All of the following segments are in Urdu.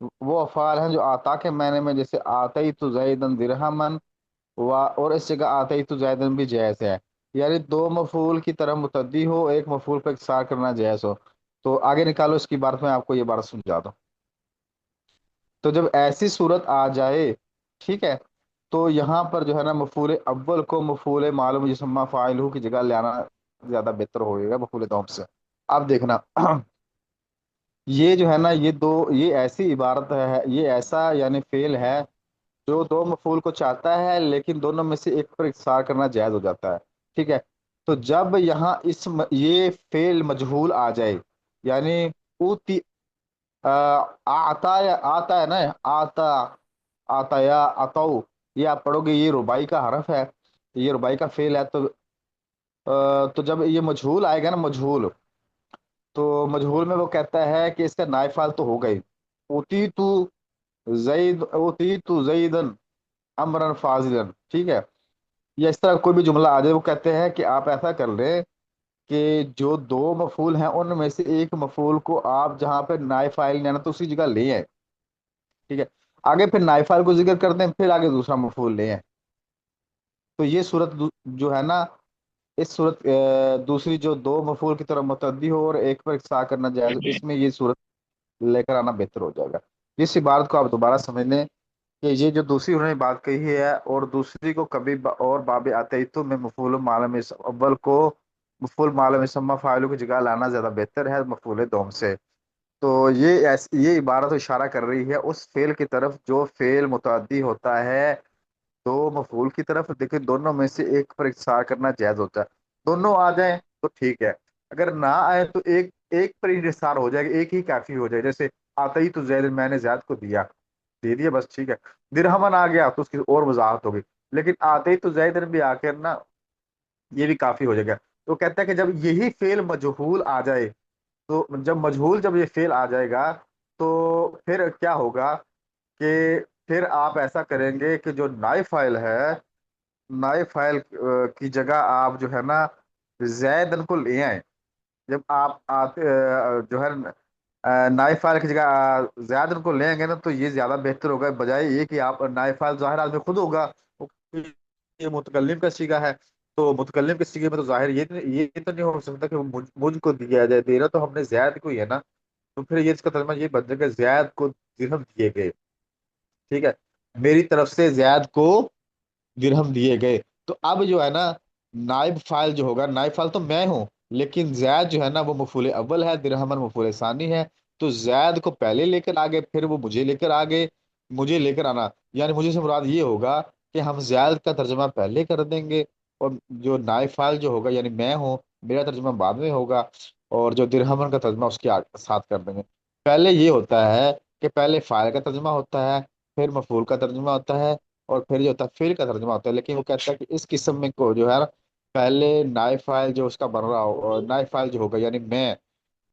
وہ افعال ہیں جو آتا کے معنی میں، جیسے آتی تو زیدن درہمن، اور اس جگہ آتی تو زیدن بھی جائز ہے، یعنی دو مفعول کی طرح متعدی ہو، ایک مفعول پر اقتصار کرنا جائز ہو۔ تو آگے نکالو اس کی بات، میں آپ کو یہ بات سمجھا دوں۔ تو جب ایسی صورت آ جائے، ٹھیک ہے، تو یہاں پر جو ہے نا مفعول اول کو مفعول معلوم یسمى فاعلہ کی جگہ لانا زیادہ بہتر ہوئے گا مفعول دوم سے۔ اب دیکھنا یہ جو ہے نا یہ ایسی عبارت ہے، یہ ایسا یعنی فعل ہے جو دو مفعول کو چاہتا ہے لیکن دونوں میں سے ایک پر اقتصار کرنا جائز ہو جاتا ہے، ٹھیک ہے۔ تو جب یہاں یہ فعل مجہول آ جائے، یعنی اوتی آتا ہے نا، آتا، آتا یا اتو، یہ آپ پڑھو گے، یہ ربائی کا حرف ہے، یہ ربائی کا فعل ہے۔ تو جب یہ مجہول آئے گا نا، مجہول، تو مجہول میں وہ کہتا ہے کہ اس کا نائب فعل تو ہو گئی، اوتی تو اوتی تو زیدن امرن فاضلن، ٹھیک ہے، یا اس طرح کوئی بھی جملہ آ جائے، وہ کہتے ہیں کہ آپ ایسا کر لیں کہ جو دو مفعول ہیں ان میں سے ایک مفعول کو آپ جہاں پہ نائب فاعل لینا تو اسی جگہ لے آئیں، ٹھیک ہے، آگے پھر نائب فاعل کو ذکر کرتے ہیں، پھر آگے دوسرا مفعول لے آئیں۔ تو یہ صورت جو ہے نا، اس صورت دوسری جو دو مفعول کی طرف متعدی ہو اور ایک پر اقتصار کرنا جائز ہو، اس میں یہ صورت لے کر آنا بہتر ہو جائے گا۔ اس عبارت کو آپ دوبارہ سمجھ لیں کہ یہ جو دوسری انہوں نے بات کہی ہے، اور دوسری کو کبھی اور باب اتیتو میں مفعول معلوم اول کو مفعول معلوم یسمى فاعل کی جگہ لانا زیادہ بہتر ہے مفعول دوم سے۔ تو یہ عبارت اشارہ کر رہی ہے اس فعل کی طرف جو فعل متعدی ہوتا ہے دو مفعول کی طرف، لیکن دونوں میں سے ایک پر اقتصار کرنا جائز ہوتا ہے۔ دونوں آ جائیں تو ٹھیک ہے، اگر نہ آئے تو ایک پر انحصار ہو جائے گا، ایک ہی کافی ہو جائے، جیسے آتا ہی تو زید، میں نے زید کو دے دیا بس، ٹھیک ہے۔ درہمن آ گیا تو اس کی اور وضاحت ہوگی، لیکن آتے ہی تو زید بھی آ کر نا یہ بھی کافی ہو جائے گا۔ تو کہتا ہے کہ جب یہی فعل مجہول آ جائے، تو جب یہ فعل آ جائے گا تو پھر کیا ہوگا کہ پھر آپ ایسا کریں گے کہ جو نائب فاعل ہے، نائب فاعل کی جگہ آپ جو ہے نا زیدن کو لے آئیں۔ جب آپ جو ہے نائب فاعل کی جگہ زیدن کو لیں گے نا، تو یہ زیادہ بہتر ہوگا، بجائے یہ کہ آپ نائب فاعل ظاہر آدمی خود ہوگا، یہ متکلم کا صیغہ ہے، تو متکلم کے صیغے میں تو ظاہر یہ تو نہیں ہو سکتا کہ مجھ کو دیا جائے، دینا تو ہم نے زید کو ہی ہے نا، تو پھر یہ اس کا ترجمہ یہ بن جائے گا زید کو درہم دیے گئے، ٹھیک ہے، میری طرف سے زید کو درہم دیے گئے۔ تو اب جو ہے نا نائب فاعل جو ہوگا، نائب فاعل تو میں ہوں، لیکن زید جو ہے نا وہ مفعول اول ہے، درہمن مفعول ثانی ہے، تو زید کو پہلے لے کر آگے، پھر وہ مجھے لے کر آگے، مجھے لے کر آنا، یعنی مجھے سے مراد یہ ہوگا کہ ہم زید کا ترجمہ پہلے کر دیں گے، اور جو نائب فاعل جو ہوگا یعنی میں ہوں، میرا ترجمہ بعد میں ہوگا، اور جو درہمن کا ترجمہ اس کے ساتھ کر دیں گے۔ پہلے یہ ہوتا ہے کہ پہلے فاعل کا ترجمہ ہوتا ہے، پھر مفعول کا ترجمہ ہوتا ہے، اور پھر جو ہوتا ہے فعل کا ترجمہ ہوتا ہے، لیکن وہ کہتا ہے کہ اس قسم میں کو جو ہے نا پہلے نائب فاعل جو اس کا بن رہا ہو، اور نائب فاعل جو ہوگا یعنی میں،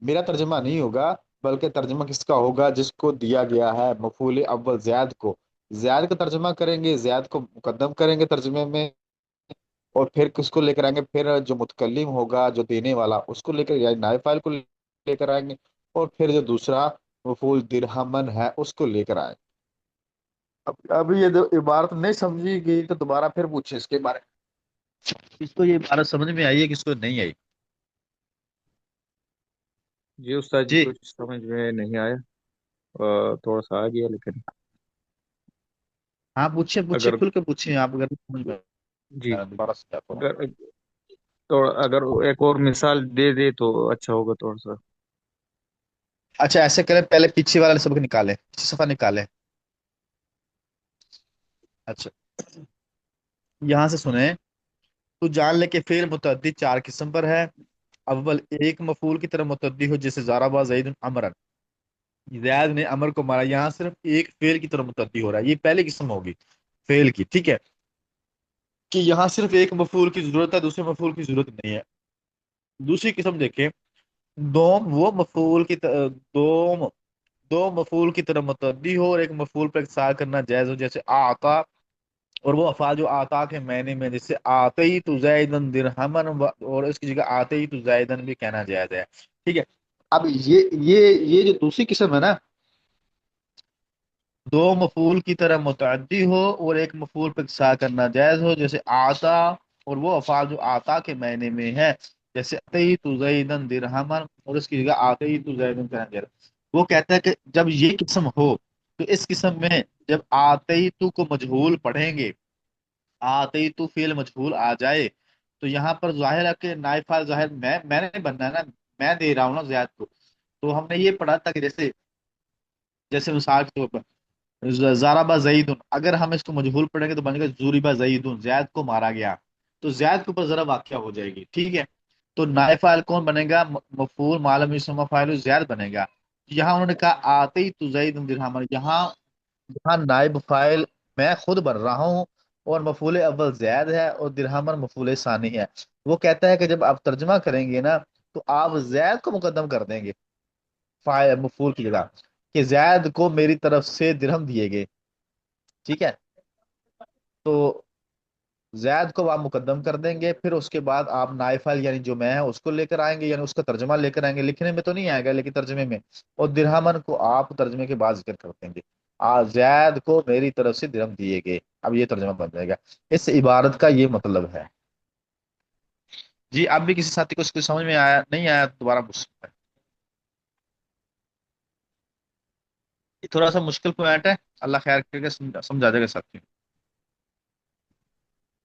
میرا ترجمہ نہیں ہوگا، بلکہ ترجمہ کس کا ہوگا؟ جس کو دیا گیا ہے مفعول اول زید کو، زید کا ترجمہ کریں گے، زید کو مقدم کریں گے ترجمے میں، اور پھر کس کو لے کر آئیں گے؟ پھر جو متکلم ہوگا، جو دینے والا، اس کو لے کر، یعنی نائب فاعل کو لے کر آئیں گے، اور پھر جو دوسرا مفعول درہمن ہے اس کو لے کر آئیں گے۔ اب یہ عبارت نہیں سمجھی گئی تو دوبارہ پھر پوچھیں اس کے بارے میں، اس کو یہ عبارت سمجھ میں آئی ہے کہ اس کو نہیں آئی؟ جی استاد جی، جی کچھ سمجھ میں نہیں آیا، تھوڑا سا آ گیا لیکن ہاں، پوچھیں اگر کھل کے پوچھیں آپ، اگر سمجھ میں جی آیا دوبارہ سے آپ کو۔ اگر اگر ایک اور مثال دے دے تو اچھا ہوگا تھوڑا سا۔ اچھا ایسے کریں، پہلے پیچھے والا سبق نکالیں، پیچھے صفحہ نکالیں۔ اچھا یہاں سے سنیں، تو جان لے کہ فعل متعدی چار قسم پر ہے۔ اول، ایک مفعول کی طرح متعدی ہو، جیسے ضرب زید عمرا، زید نے امر کو مارا، یہاں صرف ایک فعل کی طرح متعدی ہو رہا ہے، یہ پہلی قسم ہوگی فعل کی، ٹھیک ہے، کہ یہاں صرف ایک مفعول کی ضرورت ہے، دوسرے مفعول کی ضرورت نہیں ہے۔ دوسری قسم دیکھیں، دوم وہ مفعول کی دوم دو مفعول کی طرح متعدی ہو اور ایک مفعول پر اقتصار کرنا جائز ہو، جیسے آتا، اور وہ افعال جو آتا کے معنی میں، جیسے آتے ہی تو زیدن درہمن، اور اس کی جگہ آتے ہی تو زیدن بھی کہنا جائز ہے، ٹھیک ہے۔ اب یہ جو دوسری قسم ہے نا، دو مفعول کی طرح متعدی ہو اور ایک مفعول پہ اکتفا کرنا جائز ہو، جیسے آتا اور وہ افعال جو آتا کے معنی میں ہے، جیسے اتیت زیدن درہمن اور اس کی جگہ اتیت زیدن درہمن۔ وہ کہتا ہے کہ جب یہ قسم ہو تو اس قسم میں جب اتیت کو مجہول پڑھیں گے، اتیت فعل مجہول آ جائے تو یہاں پر ظاہر ہے کہ نائب فاعل ظاہر میں نے بننا ہے نا، میں دے رہا ہوں نا زیاد کو۔ تو ہم نے یہ پڑھا تھا کہ جیسے جیسے مثال کے طور پر ضرب زیدن، اگر ہم اس کو مجہول پڑھیں گے تو بنے گا ضرب زیدن، زید کو مارا گیا، تو زید کے اوپر ضرب واقعہ ہو جائے گی، ٹھیک ہے۔ تو نائب فاعل کون بنے گا؟ مفعول معلوم یسمى فاعل زید بنے گا۔ یہاں انہوں نے کہا آتیت زید درہما، یہاں یہاں نائب فاعل میں خود بن رہا ہوں اور مفعول اول زید ہے اور درہمن مفعول ثانی ہے۔ وہ کہتا ہے کہ جب آپ ترجمہ کریں گے نا تو آپ زید کو مقدم کر دیں گے فاعل مفعول کی جگہ، کہ زید کو میری طرف سے درہم دیے گئے، ٹھیک ہے۔ تو زید کو آپ مقدم کر دیں گے، پھر اس کے بعد آپ نائب فاعل یعنی جو میں ہے اس کو لے کر آئیں گے، یعنی اس کا ترجمہ لے کر آئیں گے، لکھنے میں تو نہیں آئے گا لیکن ترجمے میں، اور درہمن کو آپ ترجمے کے بعد ذکر کر دیں گے، زید کو میری طرف سے درہم دیے گئے، اب یہ ترجمہ بن جائے گا۔ اس عبارت کا یہ مطلب ہے۔ جی اب بھی کسی ساتھی کو اس کو سمجھ میں آیا نہیں آیا تو دوبارہ پوچھ سکتا ہے، یہ تھوڑا سا مشکل پوائنٹ ہے، اللہ خیر کر کے سمجھا دے گا ساتھی۔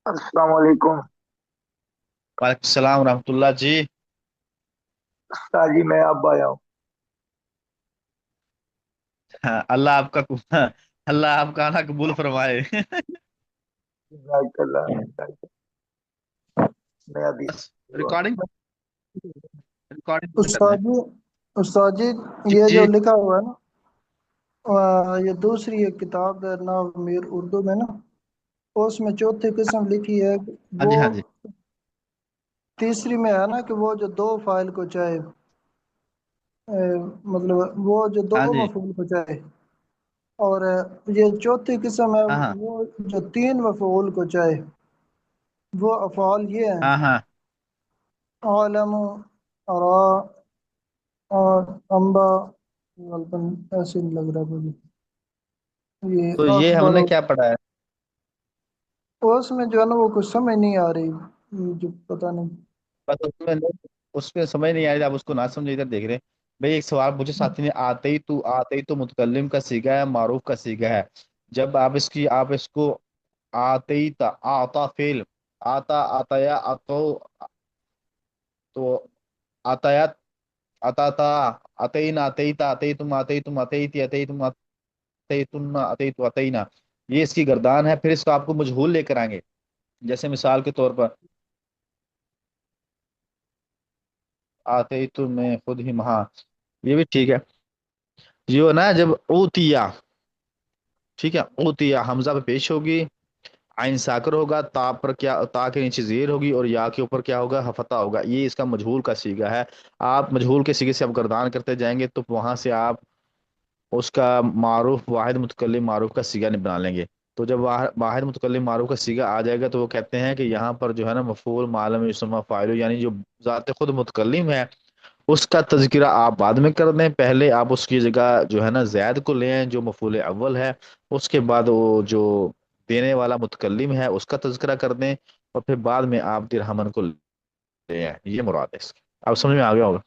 السلام علیکم وعلیکم السلام ورحمۃ اللہ جی۔ استاد جی، میں اب آیا ہوں۔ ہاں، اللہ آپ کا اللہ آپ کا آنا قبول فرمائے۔ جزاک اللہ، میں ابھی ریکارڈنگ ریکارڈنگ بند کرنا استاد ہے۔ جی، استاد جی، جی یہ جی جو لکھا ہوا ہے نا، یہ دوسری ایک کتاب ہے ناو میر اردو میں نا، اس میں چوتھی قسم لکھی ہے، ہاں وہ جی ہاں جی تیسری میں ہے نا کہ وہ جو دو فائل کو چاہے، مطلب وہ جو دو ہاں جی مفعول کو چاہے، اور یہ چوتھی قسم ہے ہاں ہاں وہ جو تین مفعول کو چاہے، وہ افعال یہ ہیں: ہاں ہاں۔ عالم، ارا اور امبا، غالباً ایسے نہیں لگ رہا مجھے، تو یہ یہ ہم اخبار، نے کیا پڑھا ہے؟ اس میں جو ہے نا وہ کچھ سمجھ نہیں آ رہی، مجھے پتہ نہیں۔ بس اس میں سمجھ نہیں آ رہی، آپ اس کو نہ سمجھے ادھر دیکھ رہے بھائی۔ ایک سوال مجھے ساتھی نے، آتے ہی تو متکلم کا صیغہ ہے، معروف کا صیغہ ہے، جب آپ اس کو آتے ہی تا آتا فیل، آتا آتایا آتو، تو آتایت آتا اتینا اتیتا اتیتم اتیتم اتیتی اتیتم اتیتن اتیتو اتینا، یہ اس کی گردان ہے، پھر اس کو آپ کو مجہول لے کر آئیں گے، جیسے مثال کے طور پر آتیتم میں خود ہی مہا، یہ بھی ٹھیک ہے۔ یہ ہو نا جب اوتیا، ٹھیک ہے، اوتیا حمزہ پہ پیش ہوگی، عین ساکر ہوگا، تا پر کیا، تا کے نیچے زیر ہوگی اور یا کے اوپر کیا ہوگا؟ فتح ہوگا، یہ اس کا مجہول کا صیغہ ہے۔ آپ مجہول کے صیغے سے آپ گردان کرتے جائیں گے تو وہاں سے آپ اس کا معروف واحد متکلم معروف کا صیغہ بنا لیں گے۔ تو جب واحد متکلم معروف کا صیغہ آ جائے گا تو وہ کہتے ہیں کہ یہاں پر جو ہے نا مفعول معلوم یسمى فاعل، یعنی جو ذات خود متکلم ہے اس کا تذکرہ آپ بعد میں کر دیں، پہلے آپ اس کی جگہ جو ہے نا زید کو لیں جو مفعول اول ہے، اس کے بعد وہ جو دینے والا متکلم ہے اس کا تذکرہ کر دیں، اور پھر بعد میں آپ درہمن کو لے آئیں، یہ مراد ہے اس کی۔ اب سمجھ میں آ گیا ہوگا؟